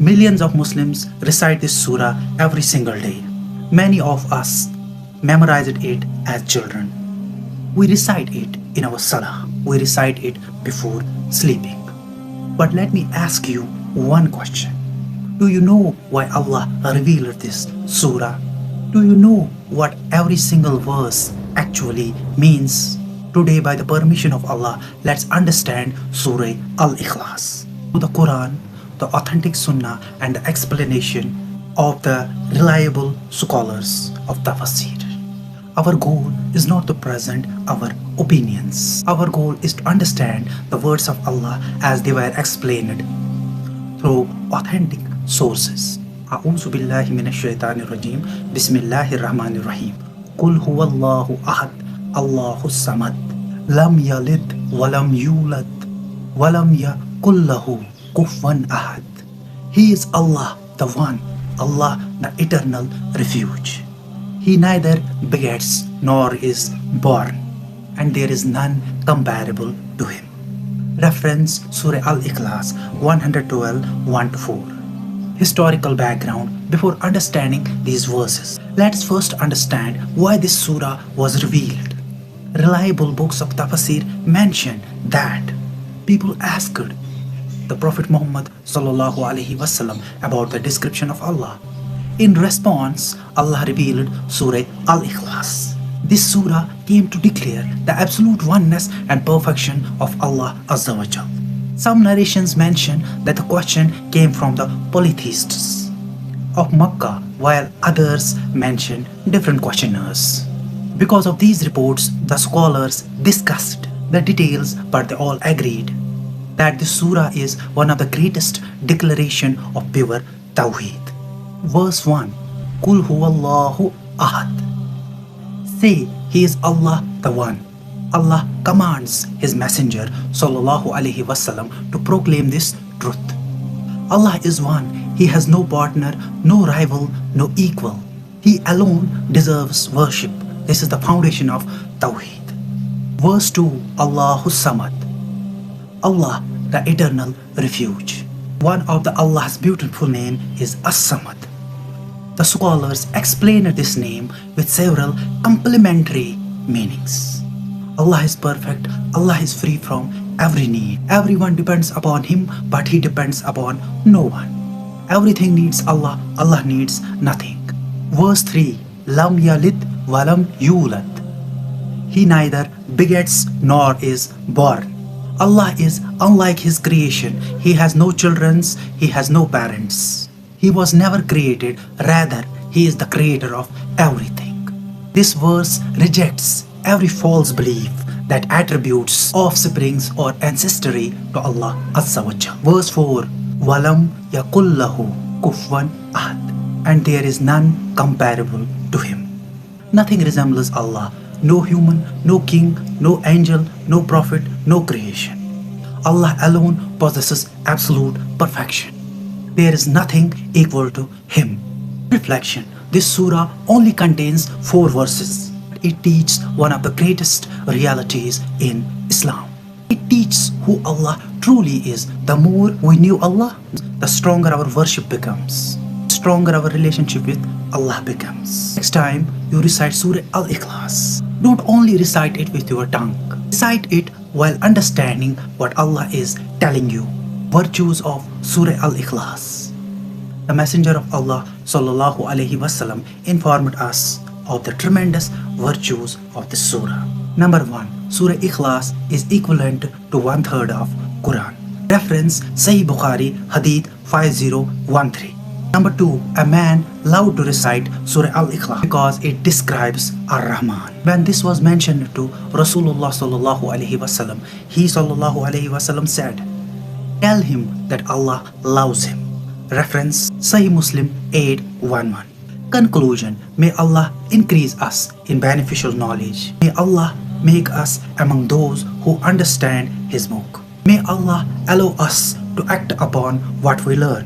Millions of Muslims recite this surah every single day. Many of us memorized it as children. We recite it in our salah. We recite it before sleeping. But let me ask you one question. Do you know why Allah revealed this surah? Do you know what every single verse actually means? Today, by the permission of Allah, let's understand Surah Al-Ikhlas. The Quran, the authentic Sunnah, and the explanation of the reliable scholars of Tafsir. Our goal is not to present our opinions. Our goal is to understand the words of Allah as they were explained through authentic sources. A'udhu billahi minash shaitanir rajim. Bismillahir rahmanir rahim. Qul huwallahu ahad. Allahu As-Samad. Lam yalid walam yulad walam yakul lahu kufuwan ahad. He is Allah, the One, Allah, the eternal refuge. He neither begets nor is born, and there is none comparable to him. Reference Surah Al-Ikhlas 112 1-4. Historical background. Before understanding these verses, let's first understand why this surah was revealed. Reliable books of Tafsir mention that people asked the Prophet Muhammad sallallahu alaihi wasallam about the description of Allah. In response, Allah revealed Surah Al-Ikhlas. This surah came to declare the absolute oneness and perfection of Allah Azza wa Jal. Some narrations mention that the question came from the polytheists of Makkah, while others mention different questioners. Because of these reports, the scholars discussed the details, but they all agreed that this surah is one of the greatest declaration of pure Tawheed. Verse 1. Qul huwallahu ahad. Say, He is Allah the One. Allah commands His Messenger sallallahu alaihi wasallam to proclaim this truth. Allah is one. He has no partner, no rival, no equal. He alone deserves worship. This is the foundation of Tawheed. Verse 2. Allahu As-Samad. Allah, the eternal refuge. One of the Allah's beautiful name is As-Samad. The scholars explain this name with several complementary meanings. Allah is perfect. Allah is free from every need. Everyone depends upon Him, but He depends upon no one. Everything needs Allah. Allah needs nothing. Verse 3. Lam yalid walam yulad. He neither begets nor is born. Allah is unlike His creation. He has no children. He has no parents. He was never created, rather, He is the creator of everything. This verse rejects every false belief that attributes offsprings or ancestry to Allah Azza wa Jal. Verse 4. Walam yakul lahu kufuwan ahad. And there is none comparable to Him. Nothing resembles Allah. No human, no king, no angel, no prophet, no creation. Allah alone possesses absolute perfection. There is nothing equal to Him. Reflection. This surah only contains 4 verses. It teaches one of the greatest realities in Islam. It teaches who Allah truly is. The more we knew Allah, the stronger our worship becomes. The stronger our relationship with Allah becomes. Next time you recite Surah Al-Ikhlas, don't only recite it with your tongue. Recite it while understanding what Allah is telling you. Virtues of Surah Al-Ikhlas. The Messenger of Allah sallallahu alaihi wasallam informed us of the tremendous virtues of this surah. Number 1. Surah Ikhlas is equivalent to 1/3 of Quran. Reference Sahih Bukhari Hadith 5013. Number 2. A man loved to recite Surah Al-Ikhlas because it describes Ar-Rahman. When this was mentioned to Rasulullah sallallahu alaihi wasallam, he sallallahu alaihi wasallam said, "Tell him that Allah loves him." Reference Sahih Muslim 811. Conclusion. May Allah increase us in beneficial knowledge. May Allah make us among those who understand His book. May Allah allow us to act upon what we learn.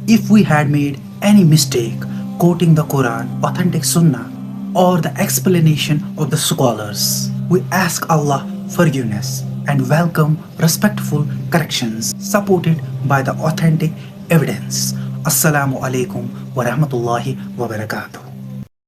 If we had made any mistake quoting the Quran, authentic Sunnah, or the explanation of the scholars, we ask Allah forgiveness and welcome respectful corrections supported by the authentic evidence. Assalamu alaikum wa rahmatullahi wa barakatuh.